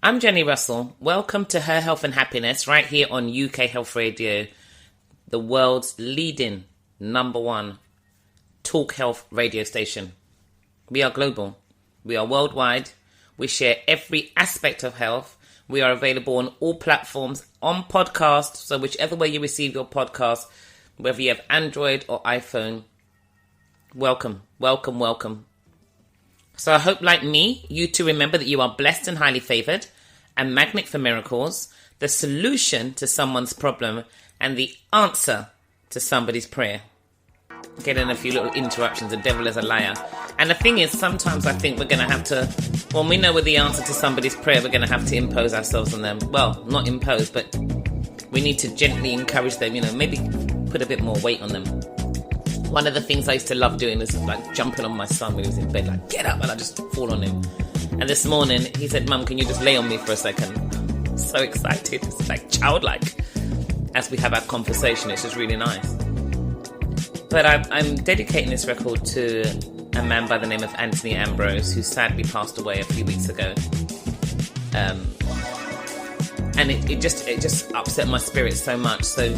I'm Jenni Russell. Welcome to Her Health and Happiness right here on UK Health Radio, the world's leading #1 talk health radio station. We are global. We are worldwide. We share every aspect of health. We are available on all platforms, on podcast. So whichever way you receive your podcast, whether you have Android or iPhone, welcome, welcome, welcome. So I hope, like me, you too remember that you are blessed and highly favoured, a magnet for miracles, the solution to someone's problem, and the answer to somebody's prayer. Getting a few little interruptions, the devil is a liar. And the thing is, sometimes I think we're going to have to, when we know we're the answer to somebody's prayer, we're going to have to impose ourselves on them. Well, not impose, but we need to gently encourage them, maybe put a bit more weight on them. One of the things I used to love doing is like jumping on my son when he was in bed, like, get up, and I just fall on him. And this morning, he said, Mum, can you just lay on me for a second? So excited. It's like childlike. As we have our conversation, it's just really nice. But I'm dedicating this record to a man by the name of Anthony Ambrose, who sadly passed away a few weeks ago. And it just upset my spirit so much. So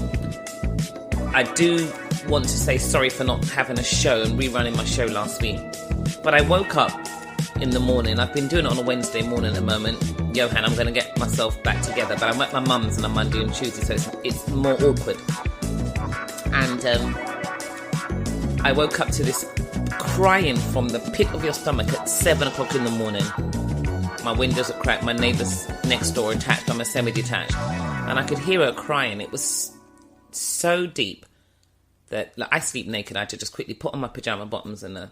I do want to say sorry for not having a show and rerunning my show last week. But I woke up in the morning. I've been doing it on a Wednesday morning at the moment. Johan, I'm going to get myself back together. But I'm at my mum's on a Monday and Tuesday, so it's more awkward. And I woke up to this crying from the pit of your stomach at 7 o'clock in the morning. My windows are cracked. My neighbour's next door attached. I'm a semi-detached. And I could hear her crying. It was so deep that I sleep naked. I had to just quickly put on my pyjama bottoms and a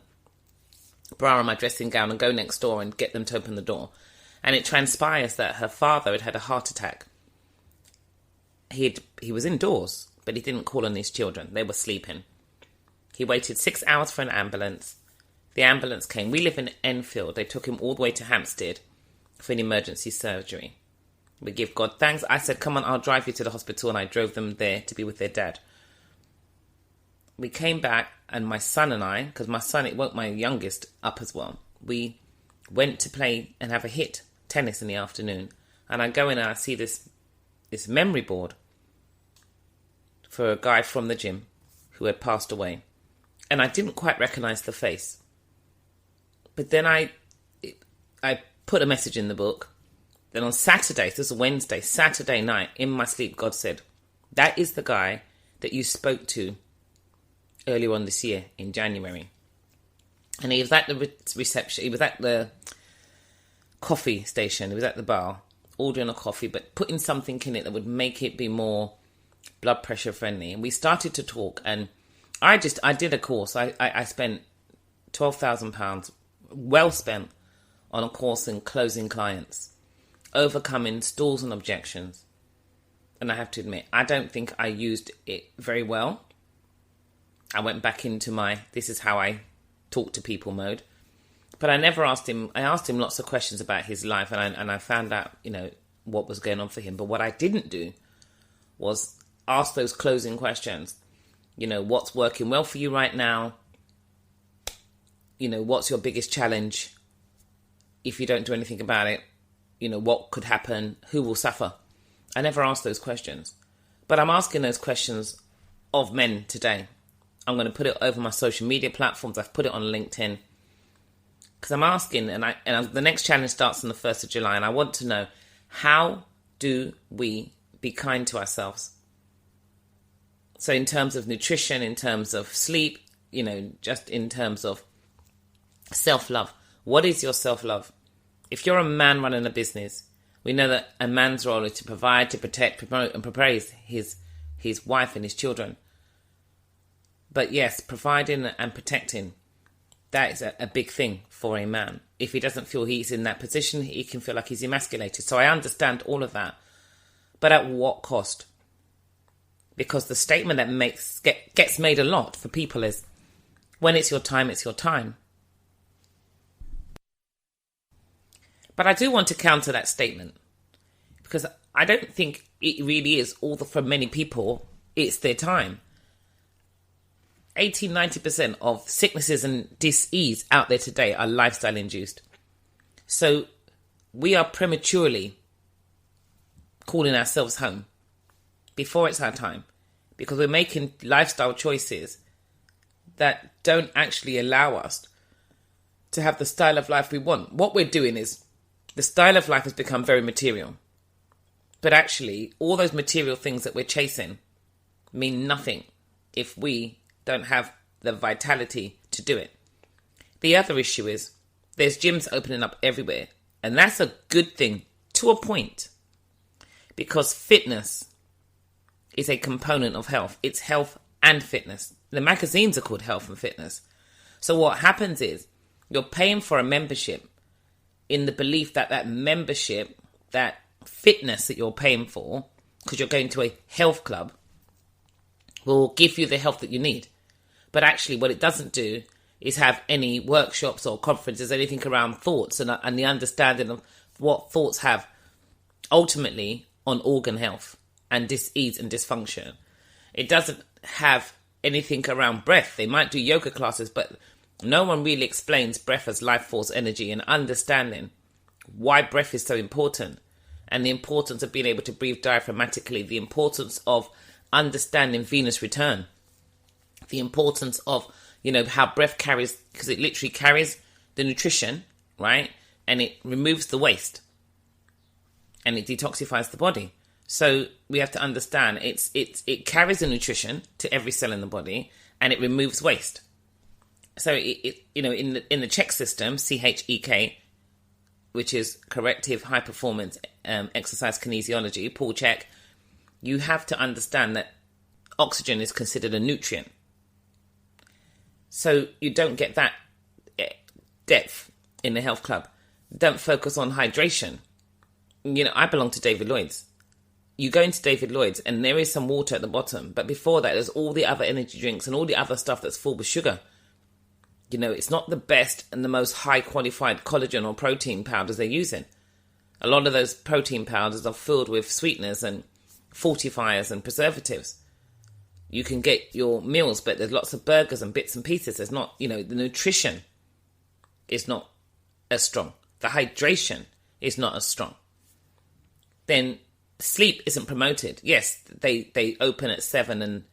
bra on my dressing gown and go next door and get them to open the door. And it transpires that her father had a heart attack. He was indoors, but he didn't call on his children. They were sleeping. He waited 6 hours for an ambulance. The ambulance came. We live in Enfield. They took him all the way to Hampstead for an emergency surgery. We give God thanks. I said, come on, I'll drive you to the hospital. And I drove them there to be with their dad. We came back, and my son and I, because my son, it woke my youngest up as well. We went to play and have a hit tennis in the afternoon. And I go in and I see this memory board for a guy from the gym who had passed away. And I didn't quite recognise the face. But then I put a message in the book. Then on Saturday, this was Wednesday, Saturday night, in my sleep, God said, that is the guy that you spoke to earlier on this year in January. And he was at the reception, he was at the coffee station, he was at the bar, ordering a coffee, but putting something in it that would make it be more blood pressure friendly. And we started to talk, and I did a course. I spent £12,000, well spent, on a course in closing clients, overcoming stalls and objections. And I have to admit, I don't think I used it very well. I went back into my, this is how I talk to people mode. But I never asked him, I asked him lots of questions about his life, and I found out, what was going on for him. But what I didn't do was ask those closing questions. What's working well for you right now? What's your biggest challenge? If you don't do anything about it, what could happen? Who will suffer? I never asked those questions. But I'm asking those questions of men today. I'm going to put it over my social media platforms. I've put it on LinkedIn. Because I'm asking, and the next challenge starts on the 1st of July, and I want to know, how do we be kind to ourselves? So in terms of nutrition, in terms of sleep, just in terms of self-love. What is your self-love? If you're a man running a business, we know that a man's role is to provide, to protect, promote, and praise his wife and his children. But yes, providing and protecting, that is a big thing for a man. If he doesn't feel he's in that position, he can feel like he's emasculated. So I understand all of that. But at what cost? Because the statement that gets made a lot for people is, when it's your time, it's your time. But I do want to counter that statement, because I don't think it really is for many people, it's their time. 80-90% of sicknesses and dis-ease out there today are lifestyle induced. So we are prematurely calling ourselves home before it's our time, because we're making lifestyle choices that don't actually allow us to have the style of life we want. What we're doing is, the style of life has become very material. But actually, all those material things that we're chasing mean nothing if we don't have the vitality to do it. The other issue is, there's gyms opening up everywhere. And that's a good thing to a point. Because fitness is a component of health. It's health and fitness. The magazines are called Health and Fitness. So what happens is, you're paying for a membership in the belief that that membership, that fitness that you're paying for, because you're going to a health club, will give you the health that you need. But actually what it doesn't do is have any workshops or conferences, anything around thoughts and the understanding of what thoughts have ultimately on organ health and dis-ease and dysfunction. It doesn't have anything around breath. They might do yoga classes, but no one really explains breath as life force energy and understanding why breath is so important, and the importance of being able to breathe diaphragmatically, the importance of understanding venous return, the importance of, how breath carries, because it literally carries the nutrition, right? And it removes the waste and it detoxifies the body. So we have to understand it carries the nutrition to every cell in the body and it removes waste. So in the CHEK system, CHEK, which is corrective high performance exercise kinesiology, Paul Chek, you have to understand that oxygen is considered a nutrient. So you don't get that depth in the health club. Don't focus on hydration. I belong to David Lloyd's. You go into David Lloyd's and there is some water at the bottom, but before that there's all the other energy drinks and all the other stuff that's full with sugar. It's not the best and the most high qualified collagen or protein powders they're using. A lot of those protein powders are filled with sweeteners and fortifiers and preservatives. You can get your meals, but there's lots of burgers and bits and pieces. There's not, the nutrition is not as strong. The hydration is not as strong. Then sleep isn't promoted. Yes, they open at 7 and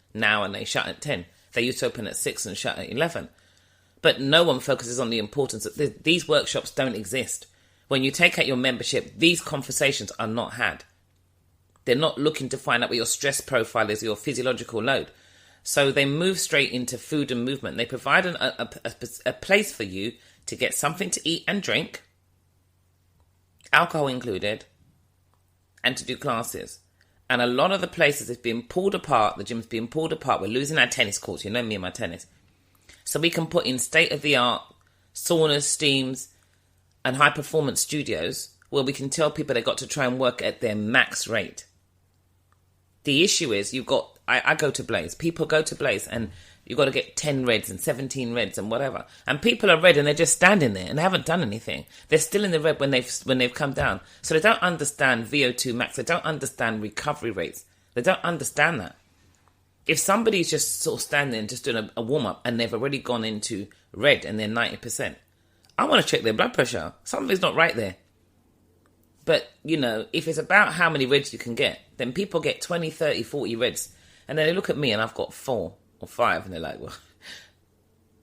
they shut at 10. They used to open at 6 and shut at 11. But no one focuses on the importance of these workshops don't exist. When you take out your membership, these conversations are not had. They're not looking to find out what your stress profile is, your physiological load. So they move straight into food and movement. They provide a place for you to get something to eat and drink, alcohol included, and to do classes. And a lot of the places is being pulled apart. The gym's being pulled apart. We're losing our tennis courts. You know me and my tennis. So we can put in state-of-the-art saunas, steams, and high-performance studios where we can tell people they've got to try and work at their max rate. The issue is I go to Blaze. People go to Blaze and you've got to get 10 reds and 17 reds and whatever. And people are red and they're just standing there and they haven't done anything. They're still in the red when they've come down. So they don't understand VO2 max. They don't understand recovery rates. They don't understand that. If somebody's just sort of standing and just doing a warm-up and they've already gone into red and they're 90%, I want to check their blood pressure. Something's not right there. But, if it's about how many reds you can get, then people get 20, 30, 40 reds. And then they look at me and I've got 4 or 5 and they're like, well.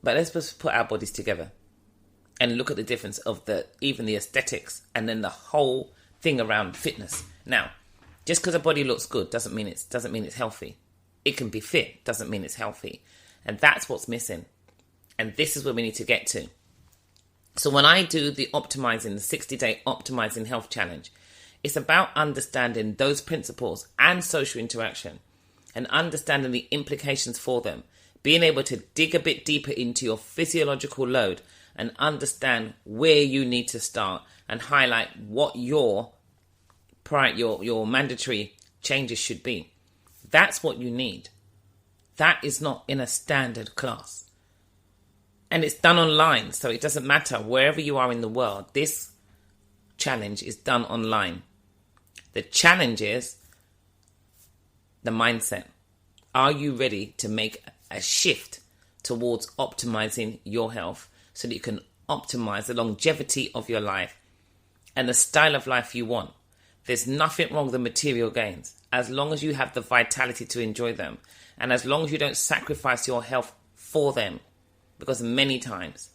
But let's just put our bodies together and look at the difference of even the aesthetics and then the whole thing around fitness. Now, just because a body looks good doesn't mean it's healthy. It can be fit, doesn't mean it's healthy. And that's what's missing. And this is where we need to get to. So when I do the 60-day optimizing health challenge, it's about understanding those principles and social interaction and understanding the implications for them, being able to dig a bit deeper into your physiological load and understand where you need to start and highlight what your mandatory changes should be. That's what you need. That is not in a standard class. And it's done online, so it doesn't matter wherever you are in the world. This challenge is done online. The challenge is the mindset. Are you ready to make a shift towards optimizing your health so that you can optimize the longevity of your life and the style of life you want? There's nothing wrong with the material gains, as long as you have the vitality to enjoy them, and as long as you don't sacrifice your health for them, because many times,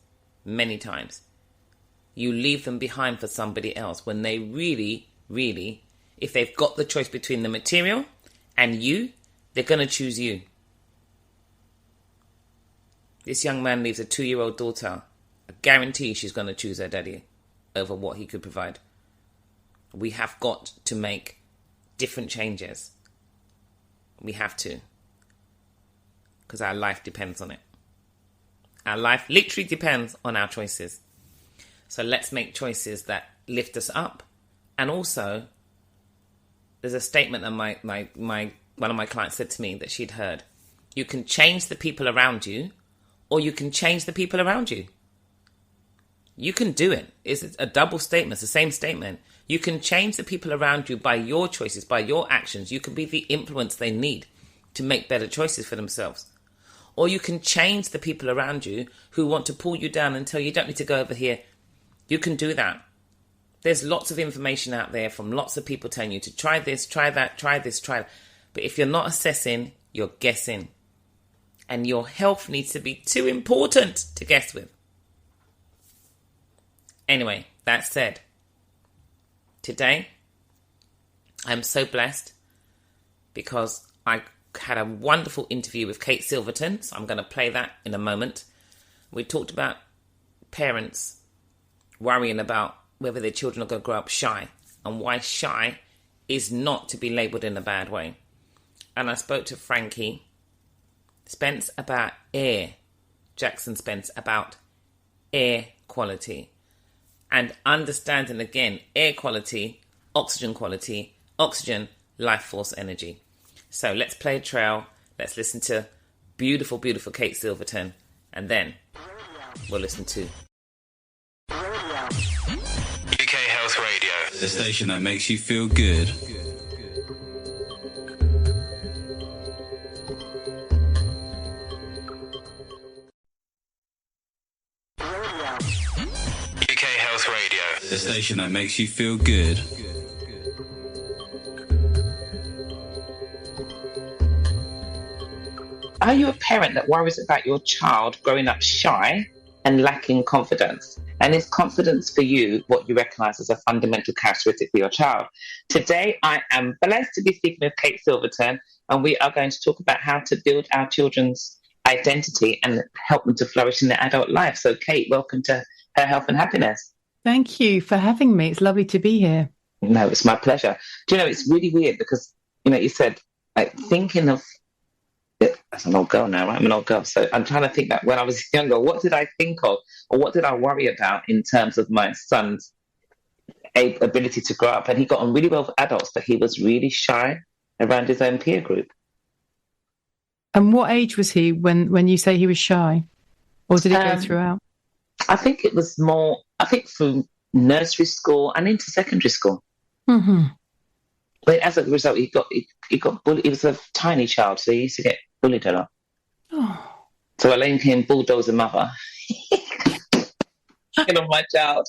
you leave them behind for somebody else when they really, if they've got the choice between the material and you, they're going to choose you. This young man leaves a 2-year-old daughter. I guarantee she's going to choose her daddy over what he could provide. We have got to make different changes. We have to. Because our life depends on it. Our life literally depends on our choices. So let's make choices that lift us up. And also, there's a statement that one of my clients said to me that she'd heard. You can change the people around you, or you can change the people around you. You can do it. It's a double statement. It's the same statement. You can change the people around you by your choices, by your actions. You can be the influence they need to make better choices for themselves. Or you can change the people around you who want to pull you down and tell you don't need to go over here. You can do that. There's lots of information out there from lots of people telling you to try this, try that, try this, try that. But if you're not assessing, you're guessing. And your health needs to be too important to guess with. Anyway, that said, today I'm so blessed because I had a wonderful interview with Kate Silverton. So I'm going to play that in a moment. We talked about parents worrying about whether their children are going to grow up shy and why shy is not to be labelled in a bad way. And I spoke to Frankie Spence about air, Jackon-Spence about air quality and understanding again air quality, oxygen, life force energy. So let's play a trail. Let's listen to beautiful, beautiful Kate Silverton, and then we'll listen to UK Health Radio, the station that makes you feel good. UK Health Radio, the station that makes you feel good. Are you a parent that worries about your child growing up shy and lacking confidence? And is confidence for you what you recognise as a fundamental characteristic for your child? Today, I am blessed to be speaking with Kate Silverton, and we are going to talk about how to build our children's identity and help them to flourish in their adult life. So, Kate, welcome to Her Health and Happiness. Thank you for having me. It's lovely to be here. No, it's my pleasure. Do you know, it's really weird because, you said, like, thinking of as an old girl now, right? I'm an old girl. So I'm trying to think that when I was younger, what did I think of or what did I worry about in terms of my son's ability to grow up? And he got on really well with adults, but he was really shy around his own peer group. And what age was he when you say he was shy? Or did it go throughout? I think it was more, through nursery school and into secondary school. Mm-hmm. But as a result, he got bullied. He was a tiny child, so he used to get bullied a lot. Oh. So Elaine came bulldozer mother. Get on my child.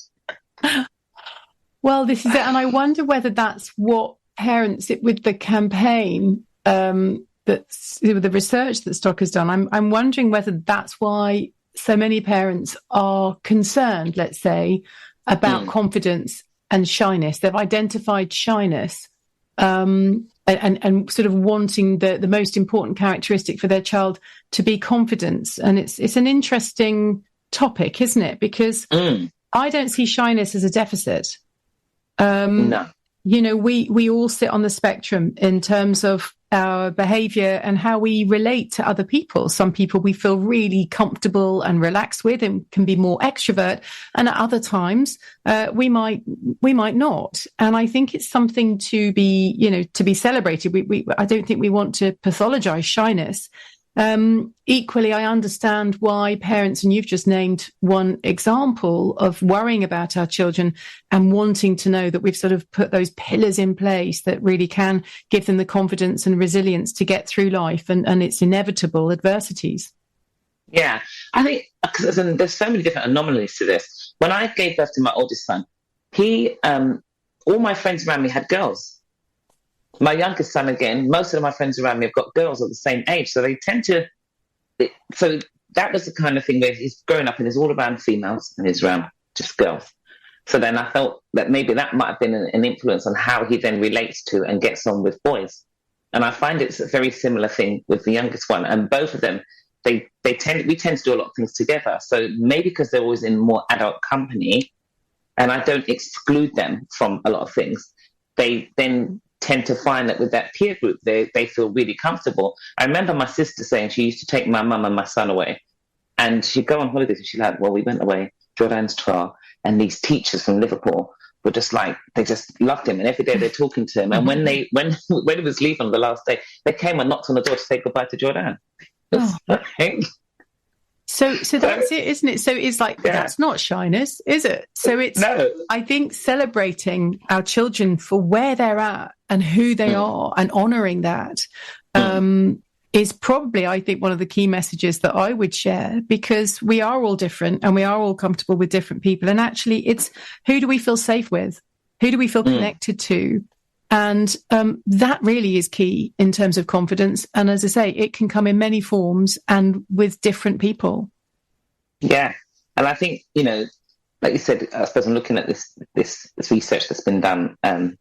Well, this is it. And I wonder whether that's what parents, with the campaign, that's with the research that Stock has done, I'm wondering whether that's why so many parents are concerned, let's say, about confidence and shyness. They've identified shyness and sort of wanting the most important characteristic for their child to be confidence. And it's an interesting topic, isn't it? Because I don't see shyness as a deficit. No. We all sit on the spectrum in terms of our behavior and how we relate to other people. Some people we feel really comfortable and relaxed with and can be more extrovert. And at other times, we might not. And I think it's something to be celebrated. I don't think we want to pathologize shyness. Equally, I understand why parents, and you've just named one example of worrying about our children and wanting to know that we've sort of put those pillars in place that really can give them the confidence and resilience to get through life and its inevitable adversities. Yeah, I think because there's so many different anomalies to this. When I gave birth to my oldest son, he all my friends around me had girls. My youngest son, again, most of my friends around me have got girls of the same age. So they tend to... So that was the kind of thing where he's growing up and it's all around females and it's around just girls. So then I felt that maybe that might have been an influence on how he then relates to and gets on with boys. And I find it's a very similar thing with the youngest one. And both of them, we tend to do a lot of things together. So maybe because they're always in more adult company, and I don't exclude them from a lot of things, they then tend to find that with that peer group, they feel really comfortable. I remember my sister saying she used to take my mum and my son away, and she'd go on holidays, and she'd like, well, we went away, Jordan's 12, and these teachers from Liverpool were just like, they just loved him, and every day they're talking to him. And when he was leaving on the last day, they came and knocked on the door to say goodbye to Jordan. Oh. So that's it, isn't it? So it's like, that's not shyness, is it? So it's, no. I think celebrating our children for where they're at and who they are and honouring that is probably, I think, one of the key messages that I would share, because we are all different and we are all comfortable with different people. And actually it's, who do we feel safe with? Who do we feel connected to? And that really is key in terms of confidence. And as I say, it can come in many forms and with different people. Yeah. And I think, like you said, I suppose I'm looking at this research that's been done and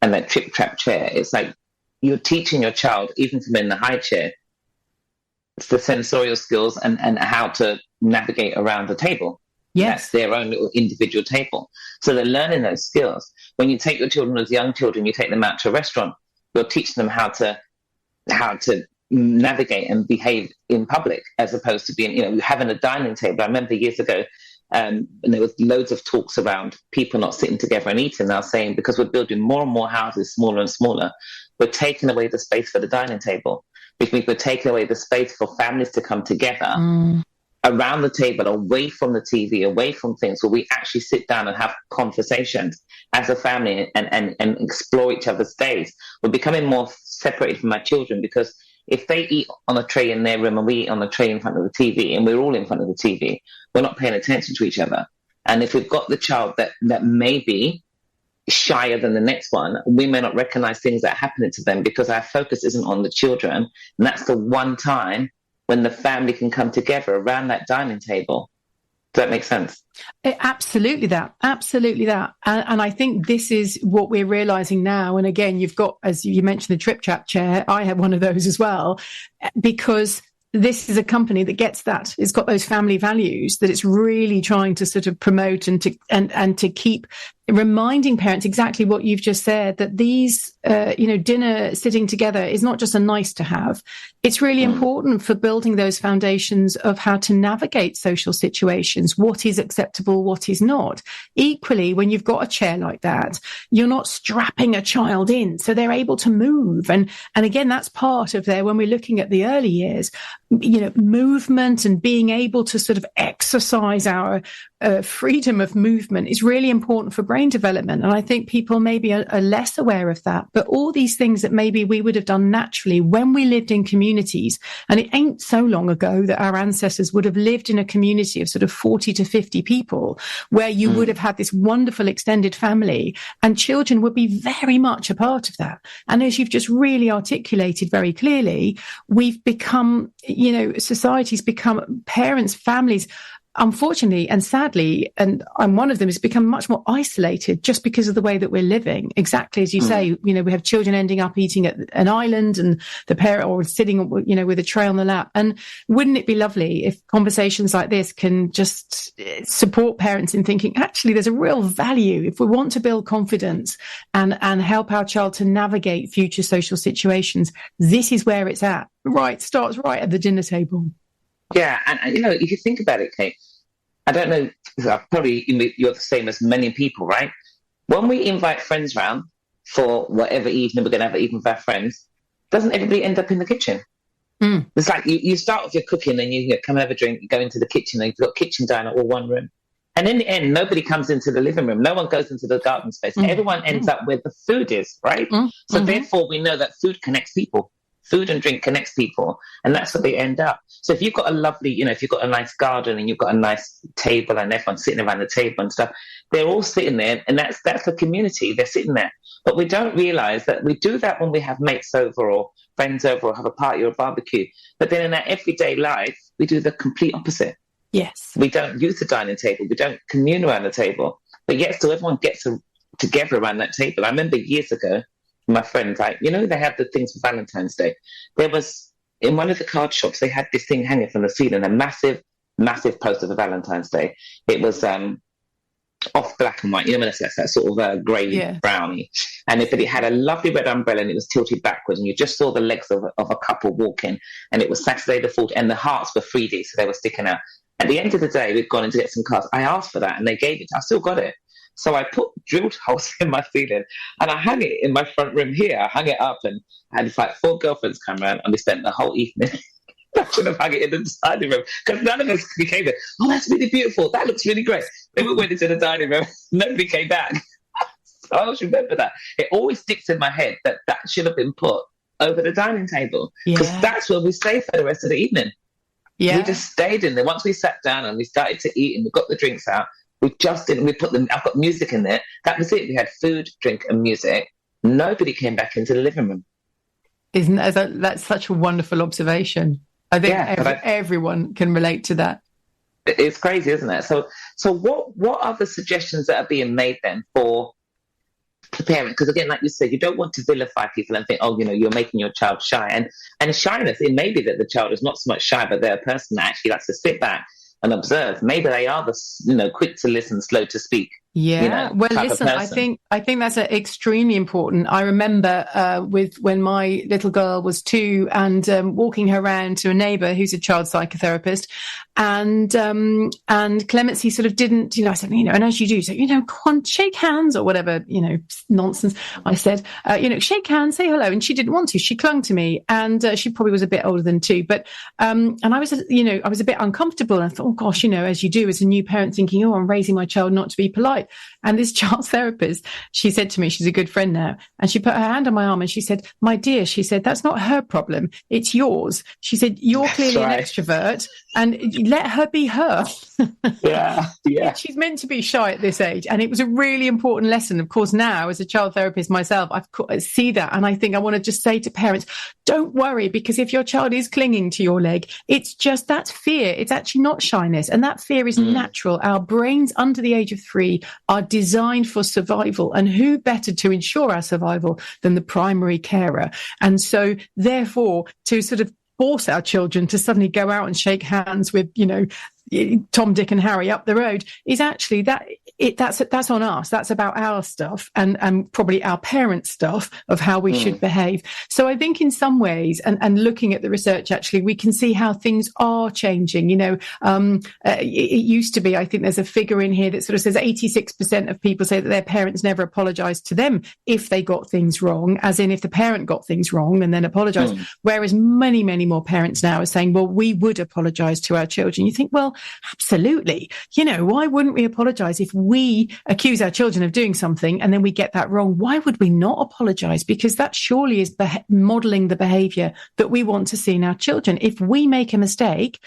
that trip trap chair. It's like you're teaching your child, even from in the high chair, it's the sensorial skills and how to navigate around the table. Yes. That's their own little individual table. So they're learning those skills. When you take your children as young children, you take them out to a restaurant, you're teaching them how to navigate and behave in public, as opposed to being, having a dining table. I remember years ago, and there was loads of talks around people not sitting together and eating. Now saying, because we're building more and more houses, smaller and smaller, we're taking away the space for the dining table, which means we're taking away the space for families to come together around the table, away from the TV, away from things, where we actually sit down and have conversations as a family and explore each other's days. We're becoming more separated from our children, because if they eat on a tray in their room and we eat on a tray in front of the TV and we're all in front of the TV, we're not paying attention to each other. And if we've got the child that may be shyer than the next one, we may not recognize things that are happening to them because our focus isn't on the children. And that's the one time when the family can come together around that dining table. Does that make sense? Absolutely that. And I think this is what we're realizing now. And again, you've got, as you mentioned, the trip trap chair. I have one of those as well, because this is a company that gets that. It's got those family values that it's really trying to sort of promote and to keep reminding parents exactly what you've just said, that these, dinner sitting together is not just a nice to have. It's really important for building those foundations of how to navigate social situations, what is acceptable, what is not. Equally, when you've got a chair like that, you're not strapping a child in, so they're able to move. And again, that's part of when we're looking at the early years, movement and being able to sort of exercise our freedom of movement is really important for brain development. And I think people maybe are less aware of that. But all these things that maybe we would have done naturally when we lived in communities, and it ain't so long ago that our ancestors would have lived in a community of sort of 40 to 50 people, where you would have had this wonderful extended family, and children would be very much a part of that. And as you've just really articulated very clearly, we've become, society's become, parents, families, unfortunately and sadly, and I'm one of them, has become much more isolated just because of the way that we're living. Exactly as you say, we have children ending up eating at an island and the parent, or sitting, with a tray on the lap. And wouldn't it be lovely if conversations like this can just support parents in thinking, actually, there's a real value if we want to build confidence and help our child to navigate future social situations. This is where it's at. Starts right at the dinner table. Yeah, and if you think about it, Kate, I don't know, probably you're the same as many people, right? When we invite friends round for whatever evening we're going to have an evening with our friends, doesn't everybody end up in the kitchen? It's like you start with your cooking and you come and have a drink, you go into the kitchen, and you've got kitchen diner all one room. And in the end, nobody comes into the living room. No one goes into the garden space. Everyone ends up where the food is, right? So therefore, we know that food connects people. food and drink connects people, and that's what they end up. So if you've got a lovely, if you've got a nice garden and you've got a nice table and everyone's sitting around the table and stuff, they're all sitting there, and that's the community. They're sitting there. But we don't realise that we do that when we have mates over or friends over or have a party or a barbecue. But then in our everyday life, we do the complete opposite. Yes. We don't use the dining table. We don't commune around the table. But yet still everyone gets together around that table. I remember years ago, my friends, they have the things for Valentine's Day. There was, in one of the card shops, they had this thing hanging from the ceiling, a massive, massive poster for Valentine's Day. It was off black and white, when it's that sort of grey brownie. But it had a lovely red umbrella and it was tilted backwards, and you just saw the legs of a couple walking, and it was Saturday the 4th, and the hearts were 3D, so they were sticking out. At the end of the day, we'd gone in to get some cards. I asked for that and they gave it. I still got it. So I drilled holes in my ceiling and I hung it in my front room here. I hung it up, and I had 4 girlfriends come around, and we spent the whole evening. I should have hung it in the dining room, because none of us came there. Oh, that's really beautiful. That looks really great. Then we went into the dining room. Nobody came back. So I always remember that. It always sticks in my head that should have been put over the dining table, because that's where we stay for the rest of the evening. Yeah. We just stayed in there. Once we sat down and we started to eat and we got the drinks out, we just didn't. We put them. I've got music in there. That was it. We had food, drink, and music. Nobody came back into the living room. That's such a wonderful observation? I think everyone can relate to that. It's crazy, isn't it? So what are the suggestions that are being made then for the parent? Because again, like you said, you don't want to vilify people and think, you're making your child shy. And shyness, it may be that the child is not so much shy, but they're a person that actually likes to sit back and observe. Maybe they are quick to listen, slow to speak. Yeah. Well, listen, I think that's extremely important. I remember when my little girl was 2 and walking her around to a neighbour who's a child psychotherapist, and Clemency sort of didn't, I said, and as you do, so, go on, shake hands or whatever, nonsense. I said, shake hands, say hello. And she didn't want to. She clung to me, and she probably was a bit older than 2. But, and I was, I was a bit uncomfortable. And I thought, oh gosh, as you do as a new parent, thinking, I'm raising my child not to be polite. And this child therapist, she said to me, she's a good friend now, and she put her hand on my arm and she said, my dear, she said, that's not her problem, it's yours. She said, you're clearly an extrovert, and let her be her. Yeah. She's meant to be shy at this age. And it was a really important lesson. Of course, now as a child therapist myself, I see that. And I think I want to just say to parents, don't worry, because if your child is clinging to your leg, it's just that's fear. It's actually not shyness. And that fear is natural. Our brains under the age of 3 are designed for survival. And who better to ensure our survival than the primary carer? And so therefore, to sort of force our children to suddenly go out and shake hands with, Tom, Dick and Harry up the road is actually that's on us. That's about our stuff and probably our parents' stuff of how we should behave. So I think in some ways, and looking at the research, actually, we can see how things are changing. It used to be, I think there's a figure in here that sort of says 86% of people say that their parents never apologized to them if they got things wrong, as in if the parent got things wrong and then apologized. Whereas many, many more parents now are saying, well, we would apologize to our children. You think, well, absolutely. Why wouldn't we apologize if we accuse our children of doing something and then we get that wrong? Why would we not apologize? Because that surely is modeling the behavior that we want to see in our children. If we make a mistake,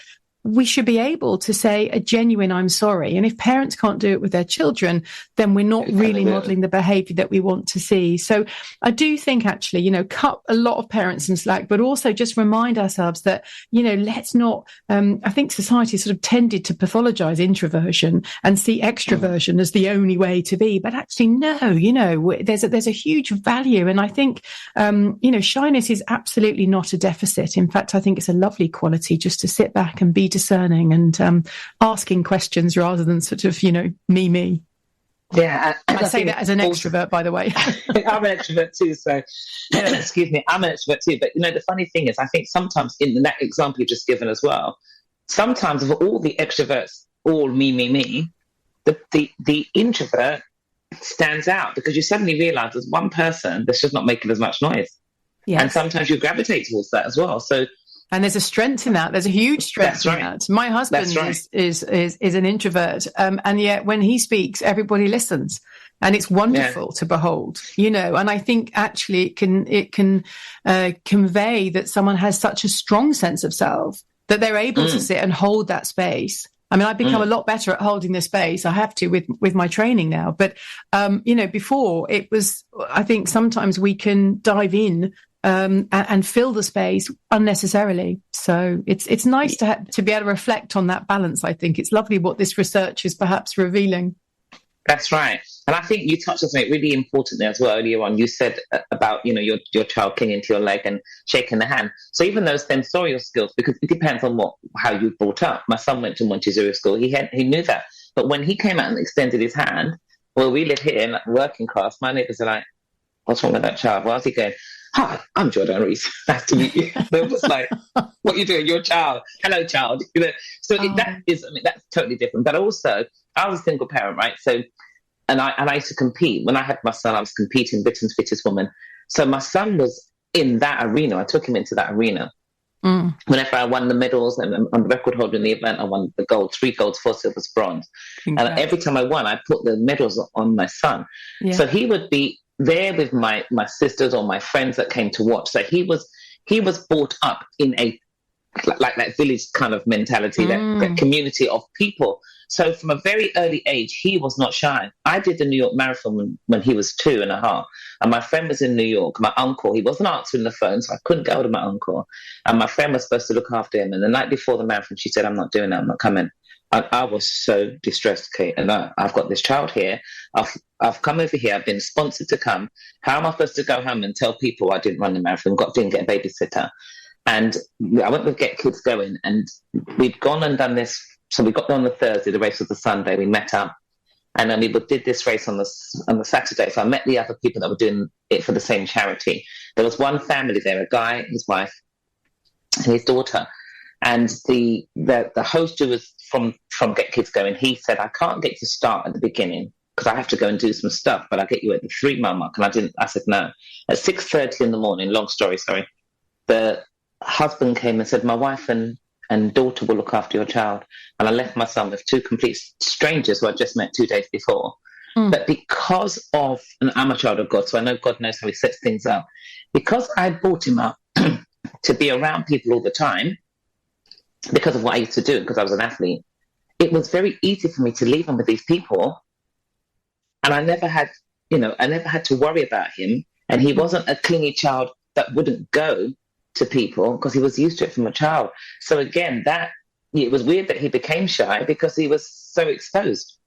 we should be able to say a genuine I'm sorry. And if parents can't do it with their children, then we're not really modelling the behaviour that we want to see. So I do think actually, cut a lot of parents some slack, but also just remind ourselves that, let's not, I think society sort of tended to pathologise introversion and see extroversion as the only way to be. But actually, no, there's a huge value. And I think, shyness is absolutely not a deficit. In fact, I think it's a lovely quality just to sit back and be discerning and asking questions rather than sort of, me. Yeah. I say that as an extrovert, by the way. I'm an extrovert too, so excuse me, I'm an extrovert too. But, the funny thing is, I think sometimes in that example you've just given as well, sometimes of all the extroverts, all me, the introvert stands out because you suddenly realise there's one person that's just not making as much noise. Yes. And sometimes you gravitate towards that as well. So, and there's a strength in that. There's a huge strength in that. My husband is an introvert, and yet when he speaks, everybody listens. And it's wonderful to behold, and I think actually it can convey that someone has such a strong sense of self that they're able to sit and hold that space. I mean, I've become a lot better at holding the space. I have to with my training now. But, before it was, I think sometimes we can dive in and fill the space unnecessarily. So it's nice to be able to reflect on that balance. I think it's lovely what this research is perhaps revealing. That's right. And I think you touched on something really important there as well earlier on. You said about, your child clinging to your leg and shaking the hand. So even those sensorial skills, because it depends on how you brought up. My son went to Montessori school. He knew that. But when he came out and extended his hand, well, we live here in working class. My neighbours are like, what's wrong with that child? Why is he going, hi, I'm Jordan Reese. Nice to meet you. They're just like, what are you doing? You're a child. Hello, child. So that's totally different. But also, I was a single parent, right? So, and I used to compete. When I had my son, I was competing, Britain's Fittest Woman. So my son was in that arena. I took him into that arena. Whenever I won the medals, and I'm the record holder in the event, I won the gold, 3 golds, 4 silvers, bronze. Congrats. And every time I won, I put the medals on my son. Yeah. So he would be there with my sisters or my friends that came to watch. So he was brought up in a like that village kind of mentality, that community of people. So from a very early age, he was not shy. I did the New York Marathon when he was 2.5, and my friend was in New York. My uncle, he wasn't answering the phone, so I couldn't go to my uncle. And my friend was supposed to look after him. And the night before the marathon, she said, I'm not doing that, I'm not coming. I was so distressed, Kate. And I've got this child here. I've come over here. I've been sponsored to come. How am I supposed to go home and tell people I didn't run the marathon, didn't get a babysitter? And I went with Get Kids Going, and we'd gone and done this. So we got there on the Thursday, the race was the Sunday. We met up, and then we did this race on the Saturday. So I met the other people that were doing it for the same charity. There was one family there, a guy, his wife, and his daughter. And the host who was from Get Kids Going, he said, I can't get you to start at the beginning because I have to go and do some stuff, but I'll get you at the 3-mile mark. And I said, no. At 6:30 in the morning, long story, sorry, the husband came and said, my wife and daughter will look after your child. And I left my son with 2 complete strangers who I just met 2 days before. But because of, and I'm a child of God, so I know God knows how he sets things up. Because I brought him up to be around people all the time, because of what I used to do, because I was an athlete, it was very easy for me to leave him with these people. And I never had to worry about him. And he wasn't a clingy child that wouldn't go to people because he was used to it from a child. So again, it was weird that he became shy because he was so exposed,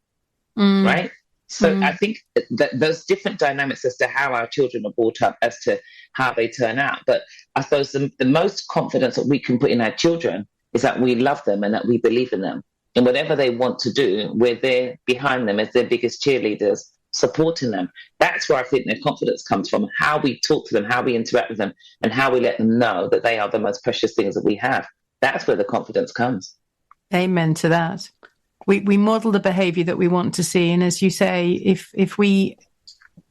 right? So I think that those different dynamics as to how our children are brought up, as to how they turn out. But I suppose the most confidence that we can put in our children is that we love them and that we believe in them. And whatever they want to do, we're there behind them as their biggest cheerleaders, supporting them. That's where I think their confidence comes from, how we talk to them, how we interact with them, and how we let them know that they are the most precious things that we have. That's where the confidence comes. Amen to that. We model the behaviour that we want to see. And as you say, if we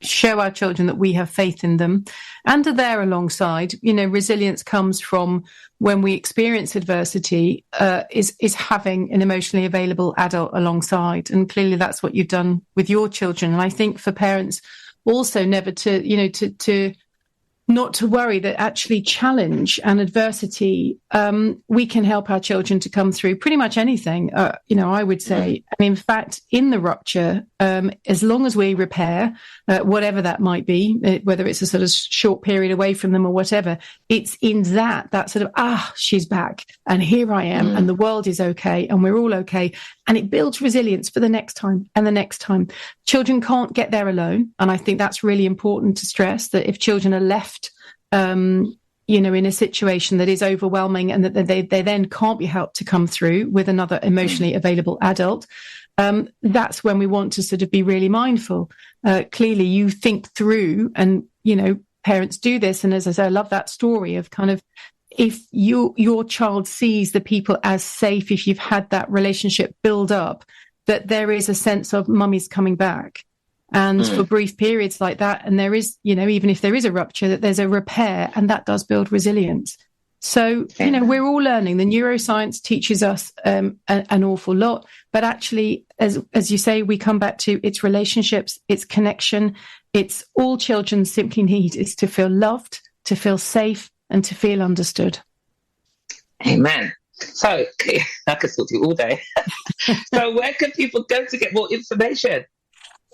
show our children that we have faith in them and are there alongside, resilience comes from when we experience adversity, is having an emotionally available adult alongside. And clearly that's what you've done with your children. And I think for parents also never to not to worry that actually challenge and adversity, we can help our children to come through pretty much anything, I would say. And in fact, in the rupture, as long as we repair, whatever that might be, whether it's a sort of short period away from them or whatever, it's in that sort of, she's back and here I am and the world is okay and we're all okay. And it builds resilience for the next time and the next time. Children can't get there alone. And I think that's really important to stress, that if children are left, in a situation that is overwhelming and that they then can't be helped to come through with another emotionally available adult, that's when we want to sort of be really mindful. Clearly, you think through, and, parents do this. And as I say, I love that story of kind of, if your child sees the people as safe, if you've had that relationship build up, that there is a sense of mummy's coming back. And for brief periods like that, and there is, even if there is a rupture, that there's a repair, and that does build resilience. So, we're all learning. The neuroscience teaches us an awful lot. But actually, as you say, we come back to its relationships, its connection. It's all children simply need is to feel loved, to feel safe, and to feel understood. Amen. So, I could talk to you all day. So where can people go to get more information?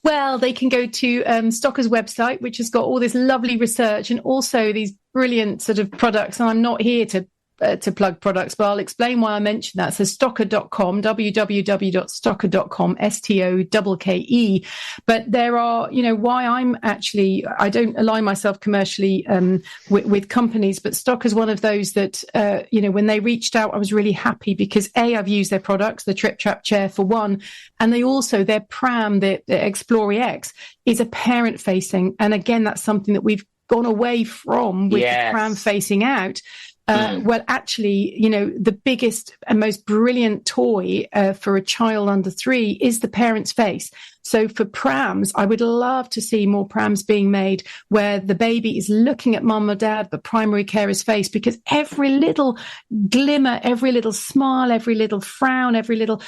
Well, they can go to Stocker's website, which has got all this lovely research and also these brilliant sort of products. And I'm not here to plug products, but I'll explain why I mentioned that. So stocker.com, www.stocker.com, STOKKE. But there are, why I don't align myself commercially with companies, but Stocker's one of those that, when they reached out, I was really happy because I've used their products, the Trip Trap chair for one, and their pram, the Explore X, is a parent facing. And again, that's something that we've gone away from with the pram facing out. Well, actually, the biggest and most brilliant toy for a child under 3 is the parent's face. So for prams, I would love to see more prams being made where the baby is looking at mum or dad, the primary carer's face, because every little glimmer, every little smile, every little frown, every little,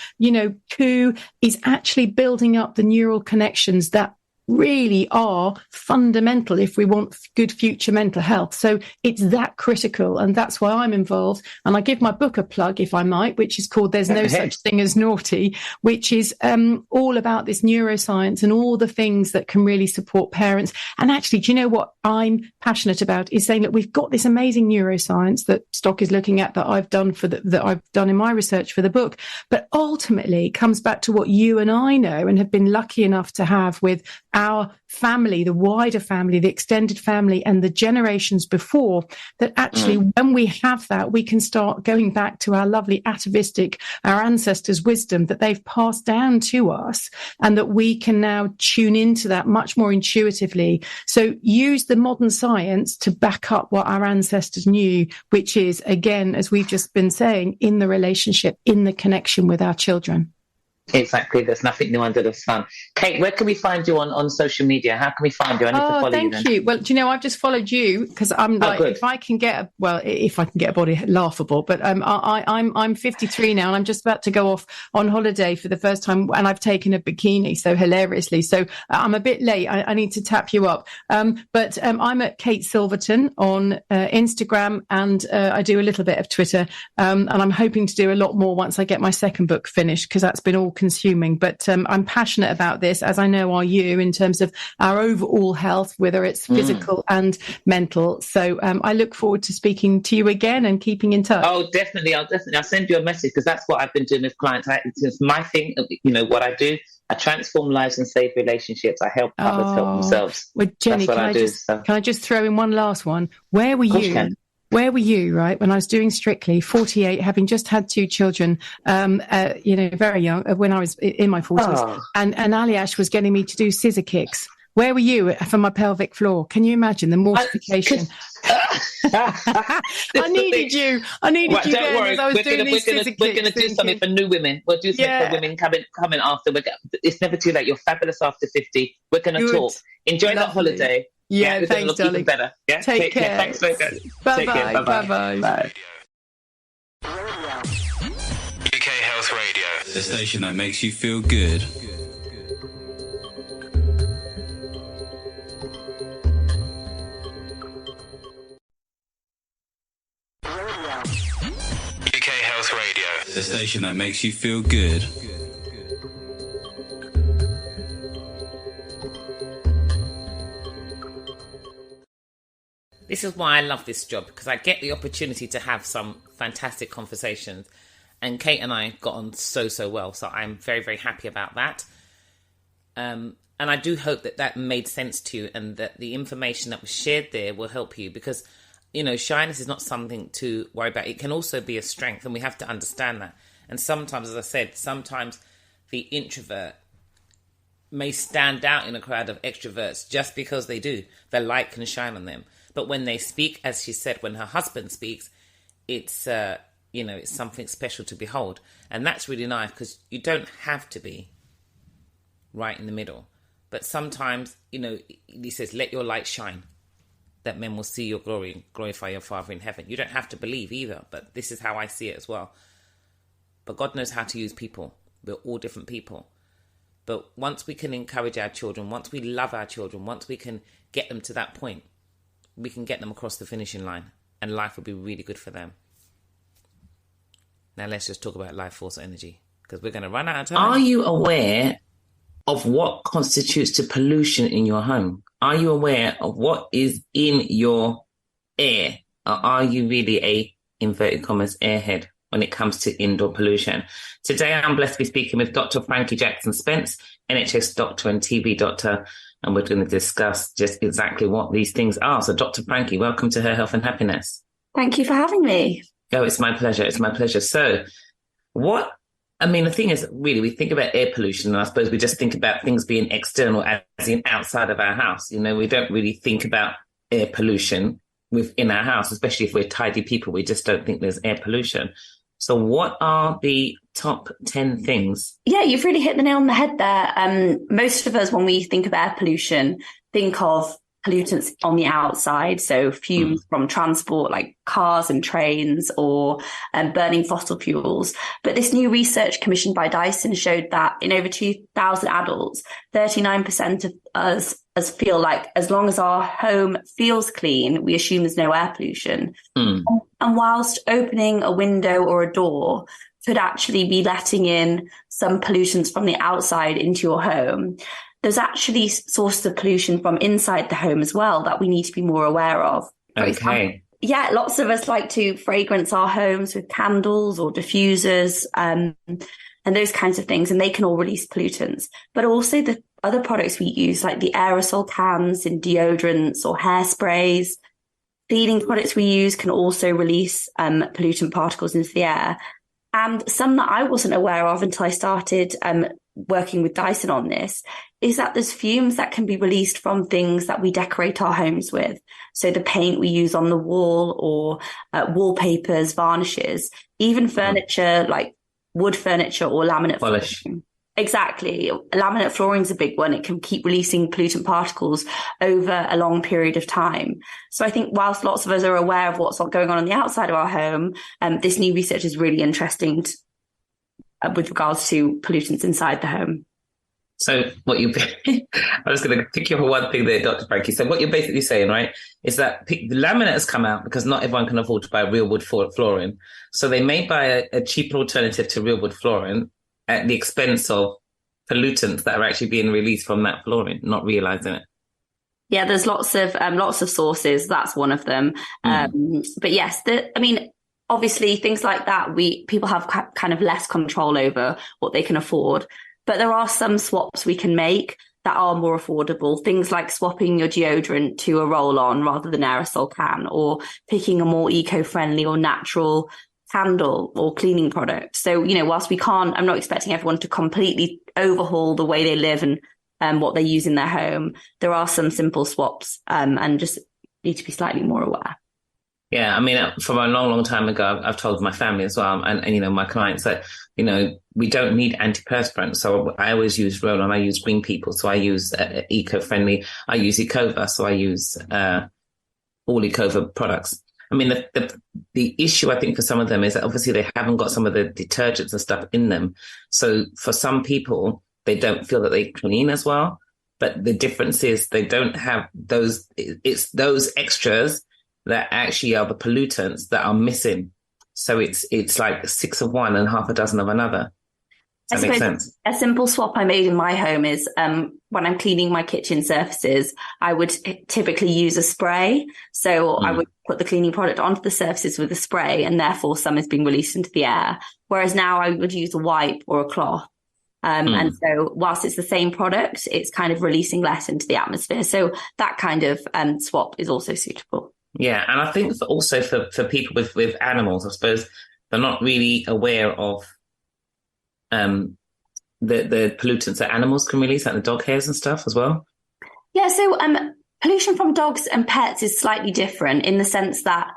coo is actually building up the neural connections that really are fundamental if we want good future mental health. So it's that critical, and that's why I'm involved. And I give my book a plug, if I might, which is called There's No Such Thing as Naughty, which is all about this neuroscience and all the things that can really support parents. And actually, do you know what I'm passionate about is saying that we've got this amazing neuroscience that Stock is looking at, that I've done that I've done in my research for the book, but ultimately it comes back to what you and I know and have been lucky enough to have with our family, the wider family, the extended family, and the generations before, that actually when we have that, we can start going back to our lovely atavistic, our ancestors' wisdom that they've passed down to us, and that we can now tune into that much more intuitively. So use the modern science to back up what our ancestors knew, which is, again, as we've just been saying, in the relationship, in the connection with our children. Exactly. There's nothing new under the sun. Kate, where can we find you on social media? How can we find you? I need to follow you. Thank you. Well, do you know, I've just followed you because I'm like, if I can get a body laughable, but I'm 53 now and I'm just about to go off on holiday for the first time, and I've taken a bikini, so hilariously. So I'm a bit late. I need to tap you up. But I'm at Kate Silverton on Instagram, and I do a little bit of Twitter. And I'm hoping to do a lot more once I get my second book finished, because that's been all consuming. But I'm passionate about this, as I know are you, in terms of our overall health, whether it's physical and mental. So I look forward to speaking to you again and keeping in touch. Oh, definitely. I'll send you a message, because that's what I've been doing with clients. It's my thing, what I do. I transform lives and save relationships. I help others help themselves. Well, Jenni, can I just throw in one last one? Where were you? Where were you, right, when I was doing Strictly, 48, having just had 2 children, very young, when I was in my 40s, and Aliash was getting me to do scissor kicks. Where were you for my pelvic floor? Can you imagine the mortification? I needed you. Don't worry. I was doing these scissor kicks. We're going to do something for new women. We'll do something for women coming after. It's never too late. You're fabulous after 50. We're going to talk. Enjoy that holiday. Yeah, thanks, darling. Even better. Yeah? Take care. Thanks so much. Bye-bye. UK Health Radio, the station that makes you feel good. UK Health Radio, the station that makes you feel good. This is why I love this job, because I get the opportunity to have some fantastic conversations. And Kate and I got on so well. So I'm very, very happy about that. And I do hope that made sense to you, and that the information that was shared there will help you, because, shyness is not something to worry about. It can also be a strength, and we have to understand that. And sometimes, as I said, sometimes the introvert may stand out in a crowd of extroverts just because they do. The light can shine on them. But when they speak, as she said, when her husband speaks, it's, it's something special to behold. And that's really nice, because you don't have to be right in the middle. But sometimes, he says, let your light shine. that men will see your glory and glorify your Father in heaven. You don't have to believe either, but this is how I see it as well. But God knows how to use people. We're all different people. But once we can encourage our children, once we love our children, once we can get them to that point, we can get them across the finishing line, and life will be really good for them. Now let's just talk about life force energy, because we're going to run out of time. Are you aware of what constitutes the pollution in your home? Are you aware of what is in your air? Or are you really a, inverted commas, airhead when it comes to indoor pollution? Today, I'm blessed to be speaking with Dr. Frankie Jackon-Spence, NHS doctor and TB doctor, and we're going to discuss just exactly what these things are. So, Dr. Frankie, welcome to Her Health and Happiness. Thank you for having me. Oh, it's my pleasure. It's my pleasure. So, the thing is, really, we think about air pollution, and I suppose we just think about things being external, as in outside of our house. You know, we don't really think about air pollution within our house, especially if we're tidy people. We just don't think there's air pollution. So what are the top 10 things? Yeah, you've really hit the nail on the head there. Most of us, when we think of air pollution, think of pollutants on the outside, so fumes from transport like cars and trains, or burning fossil fuels. But this new research commissioned by Dyson showed that in over 2,000 adults, 39% of us feel like as long as our home feels clean, we assume there's no air pollution. And whilst opening a window or a door could actually be letting in some pollutants from the outside into your home, there's actually sources of pollution from inside the home as well that we need to be more aware of. Okay. Yeah, lots of us like to fragrance our homes with candles or diffusers and those kinds of things, and they can all release pollutants. But also the other products we use, like the aerosol cans in deodorants or hairsprays, cleaning products we use can also release pollutant particles into the air. And some that I wasn't aware of until I started working with Dyson on this is that there's fumes that can be released from things that we decorate our homes with. So the paint we use on the wall, or wallpapers, varnishes, even furniture like wood furniture or laminate Polish. flooring. Exactly. Laminate flooring is a big one. It can keep releasing pollutant particles over a long period of time. So I think whilst lots of us are aware of what's going on the outside of our home, this new research is really interesting with regards to pollutants inside the home. So what I was going to pick you up on one thing there, Dr. Frankie. So what you're basically saying, right, is that the laminate has come out because not everyone can afford to buy real wood flooring. So they may buy a cheaper alternative to real wood flooring at the expense of pollutants that are actually being released from that flooring, not realizing it. Yeah, there's lots of sources. That's one of them. But yes, obviously things like that, people have kind of less control over what they can afford. But there are some swaps we can make that are more affordable. Things like swapping your deodorant to a roll-on rather than aerosol can, or picking a more eco-friendly or natural candle or cleaning product. So, whilst I'm not expecting everyone to completely overhaul the way they live and what they use in their home, there are some simple swaps and just need to be slightly more aware. Yeah, from a long, long time ago, I've told my family as well, and my clients that, we don't need antiperspirant. So I always use roll-on. I use Green People. So I use eco-friendly. I use Ecova. So I use all Ecova products. The issue, I think, for some of them is that obviously they haven't got some of the detergents and stuff in them. So for some people, they don't feel that they clean as well. But the difference is they don't have those. It's those extras that actually are the pollutants that are missing. So it's like 6 of one and half a dozen of another. Does that make sense? A simple swap I made in my home is when I'm cleaning my kitchen surfaces, I would typically use a spray. So I would put the cleaning product onto the surfaces with a spray, and therefore some is being released into the air. Whereas now I would use a wipe or a cloth. And so whilst it's the same product, it's kind of releasing less into the atmosphere. So that kind of swap is also suitable. Yeah, and I think also for people with animals, I suppose they're not really aware of the pollutants that animals can release, like the dog hairs and stuff as well. Yeah, so pollution from dogs and pets is slightly different in the sense that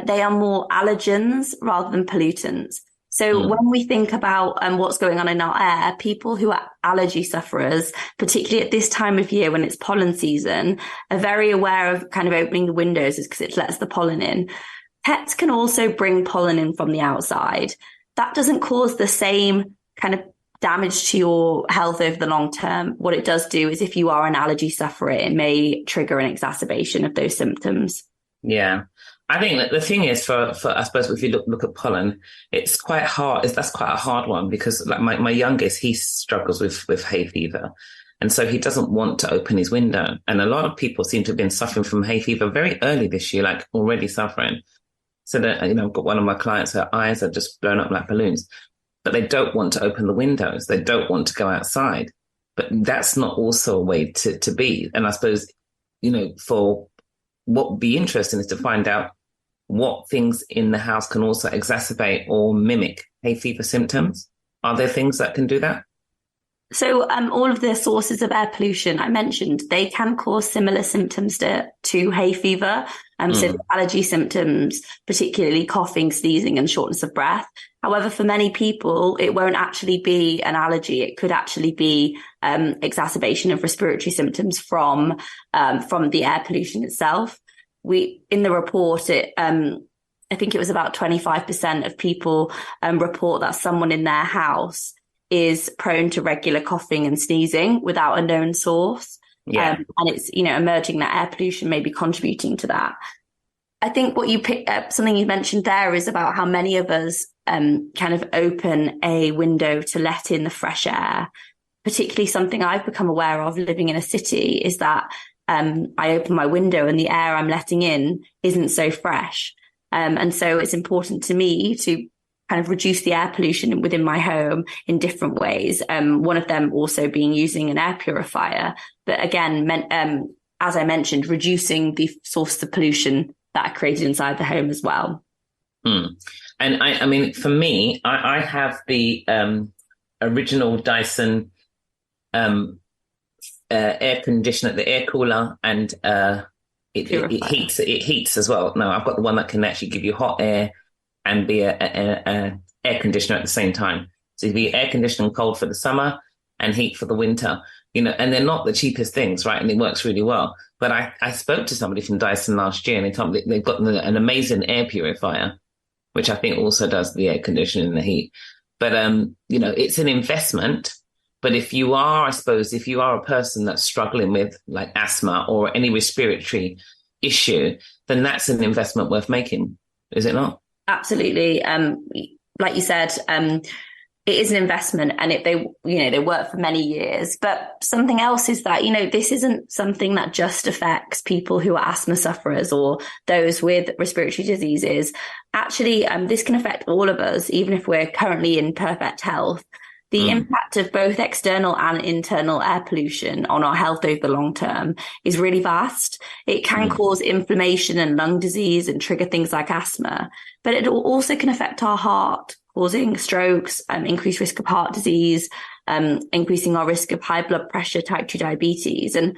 they are more allergens rather than pollutants. So when we think about what's going on in our air, people who are allergy sufferers, particularly at this time of year when it's pollen season, are very aware of kind of opening the windows because it lets the pollen in. Pets can also bring pollen in from the outside. That doesn't cause the same kind of damage to your health over the long term. What it does do is if you are an allergy sufferer, it may trigger an exacerbation of those symptoms. Yeah. I think that the thing is for I suppose if you look at pollen, it's quite hard. That's quite a hard one because like my youngest, he struggles with hay fever. And so he doesn't want to open his window. And a lot of people seem to have been suffering from hay fever very early this year, like already suffering. So that, I've got one of my clients, her eyes are just blown up like balloons, but they don't want to open the windows. They don't want to go outside, but that's not also a way to be. And I suppose, for what would be interesting is to find out what things in the house can also exacerbate or mimic hay fever symptoms. Are there things that can do that? So all of the sources of air pollution I mentioned, they can cause similar symptoms to hay fever. So the allergy symptoms, particularly coughing, sneezing and shortness of breath. However, for many people, it won't actually be an allergy. It could actually be exacerbation of respiratory symptoms from the air pollution itself. In the report, I think it was about 25% of people report that someone in their house is prone to regular coughing and sneezing without a known source. Yeah. And it's, emerging that air pollution may be contributing to that. I think what you picked up, something you mentioned there is about how many of us kind of open a window to let in the fresh air. Particularly something I've become aware of living in a city is that I open my window and the air I'm letting in isn't so fresh. And so it's important to me to kind of reduce the air pollution within my home in different ways. One of them also being using an air purifier. But again, as I mentioned, reducing the source of pollution that are created inside the home as well. And I mean, for me, I have the original Dyson air conditioner, the air cooler, and it heats as well. No, I've got the one that can actually give you hot air and be a air conditioner at the same time. So you be air conditioning cold for the summer and heat for the winter, and they're not the cheapest things, right? And it works really well. But I spoke to somebody from Dyson last year and they told me they've got an amazing air purifier, which I think also does the air conditioning and the heat. But, it's an investment. But if you are a person that's struggling with like asthma or any respiratory issue, then that's an investment worth making, is it not? Absolutely. Like you said, it is an investment and they work for many years. But something else is that, this isn't something that just affects people who are asthma sufferers or those with respiratory diseases. Actually, this can affect all of us, even if we're currently in perfect health. The impact of both external and internal air pollution on our health over the long term is really vast. It can cause inflammation and lung disease and trigger things like asthma, but it also can affect our heart, causing strokes, increased risk of heart disease, increasing our risk of high blood pressure, type 2 diabetes. And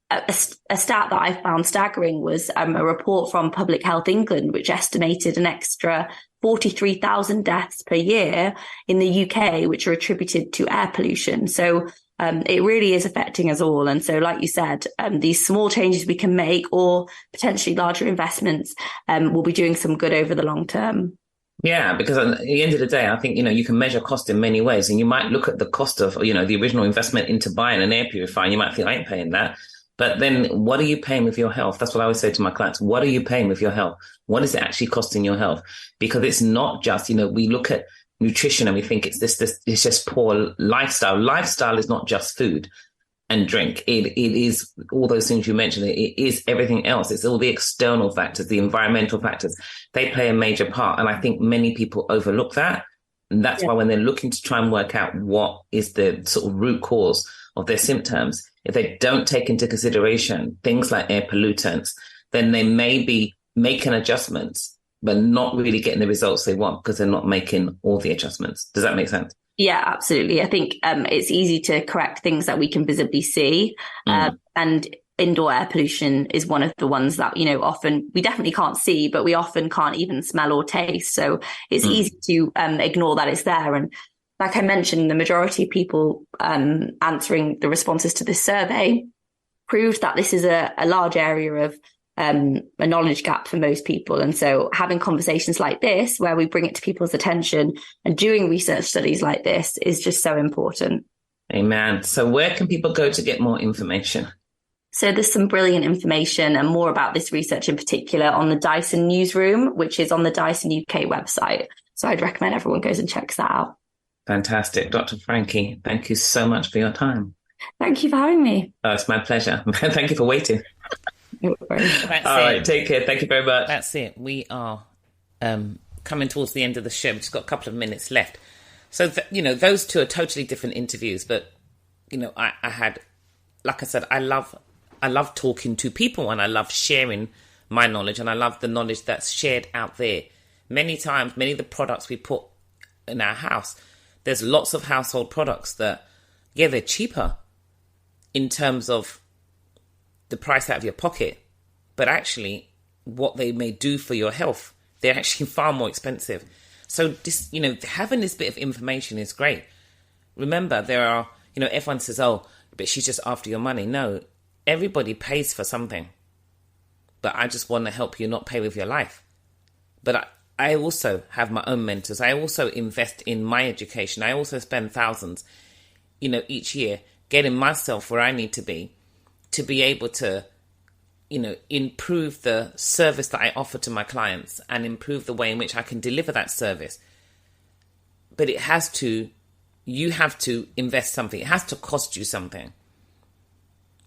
a stat that I found staggering was a report from Public Health England, which estimated an extra 43,000 deaths per year in the UK, which are attributed to air pollution. So it really is affecting us all. And so, like you said, these small changes we can make or potentially larger investments will be doing some good over the long term. Yeah, because at the end of the day, I think, you can measure cost in many ways. And you might look at the cost of, the original investment into buying an air purifier, and you might think, I ain't paying that. But then what are you paying with your health? That's what I always say to my clients. What are you paying with your health? What is it actually costing your health? Because it's not just, we look at nutrition and we think it's it's just poor lifestyle. Lifestyle is not just food and drink. It is all those things you mentioned. It is everything else. It's all the external factors, the environmental factors. They play a major part. And I think many people overlook that. And that's why when they're looking to try and work out what is the sort of root cause of their symptoms, if they don't take into consideration things like air pollutants, then they may be making adjustments, but not really getting the results they want because they're not making all the adjustments. Does that make sense? Yeah, absolutely. I think it's easy to correct things that we can visibly see. And indoor air pollution is one of the ones that, often we definitely can't see, but we often can't even smell or taste. So it's easy to ignore that it's there. And like I mentioned, the majority of people answering the responses to this survey proved that this is a large area of a knowledge gap for most people. And so having conversations like this, where we bring it to people's attention and doing research studies like this, is just so important. Amen. So where can people go to get more information? So there's some brilliant information and more about this research in particular on the Dyson newsroom, which is on the Dyson UK website. So I'd recommend everyone goes and checks that out. Fantastic. Dr. Frankie, thank you so much for your time. Thank you for having me. Oh, it's my pleasure. Thank you for waiting. No worries. That's All it. right, take care. Thank you very much. That's it. We are coming towards the end of the show. We've just got a couple of minutes left. So, those two are totally different interviews. But, I had, like I said, I love talking to people, and I love sharing my knowledge, and I love the knowledge that's shared out there. Many times, many of the products we put in our house, there's lots of household products that, they're cheaper in terms of the price out of your pocket, but actually what they may do for your health, they're actually far more expensive. So this, having this bit of information is great. Remember, there are, everyone says, oh, but she's just after your money. No, everybody pays for something. But I just want to help you not pay with your life. But I also have my own mentors. I also invest in my education. I also spend thousands, each year getting myself where I need to be able to, improve the service that I offer to my clients and improve the way in which I can deliver that service. But you have to invest something. It has to cost you something.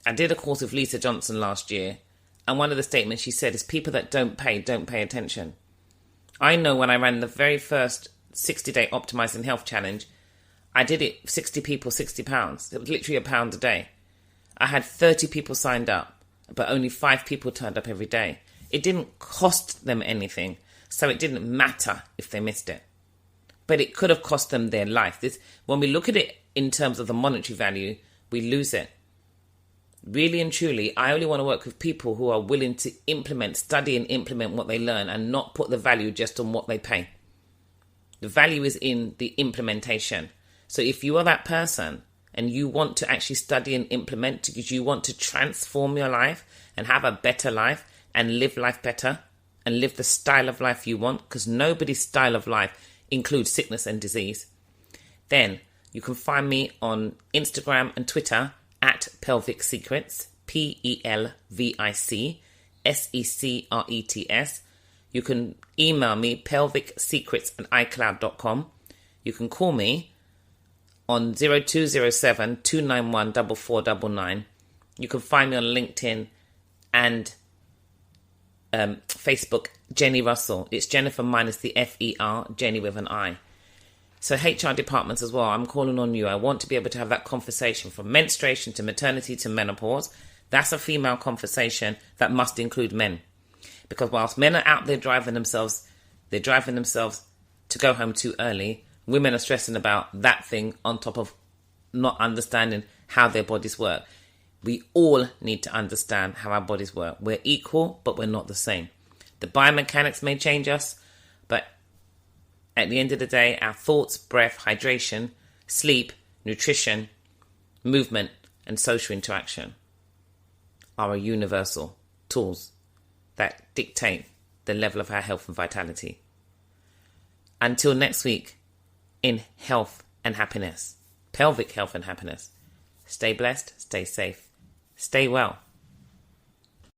I did a course with Lisa Johnson last year, and one of the statements she said is, people that don't pay attention. I know when I ran the very first 60-day Optimizing Health Challenge, I did it 60 people, £60. It was literally £1 a day. I had 30 people signed up, but only 5 people turned up every day. It didn't cost them anything, so it didn't matter if they missed it. But it could have cost them their life. When we look at it in terms of the monetary value, we lose it. Really and truly, I only want to work with people who are willing to study and implement what they learn, and not put the value just on what they pay. The value is in the implementation. So if you are that person and you want to actually study and implement because you want to transform your life and have a better life and live life better and live the style of life you want, because nobody's style of life includes sickness and disease, then you can find me on Instagram and Twitter at Pelvic Secrets, PelvicSecrets. You can email me, pelvicsecrets@icloud.com. You can call me on 0207 291 4499. You can find me on LinkedIn and Facebook, Jenni Russell. It's Jennifer minus the F-E-R, Jenni with an I. So HR departments as well, I'm calling on you. I want to be able to have that conversation from menstruation to maternity to menopause. That's a female conversation that must include men. Because whilst men are out there driving themselves to go home too early, women are stressing about that thing on top of not understanding how their bodies work. We all need to understand how our bodies work. We're equal, but we're not the same. The biomechanics may change us, but at the end of the day, our thoughts, breath, hydration, sleep, nutrition, movement, and social interaction are universal tools that dictate the level of our health and vitality. Until next week, in health and happiness, pelvic health and happiness, stay blessed, stay safe, stay well.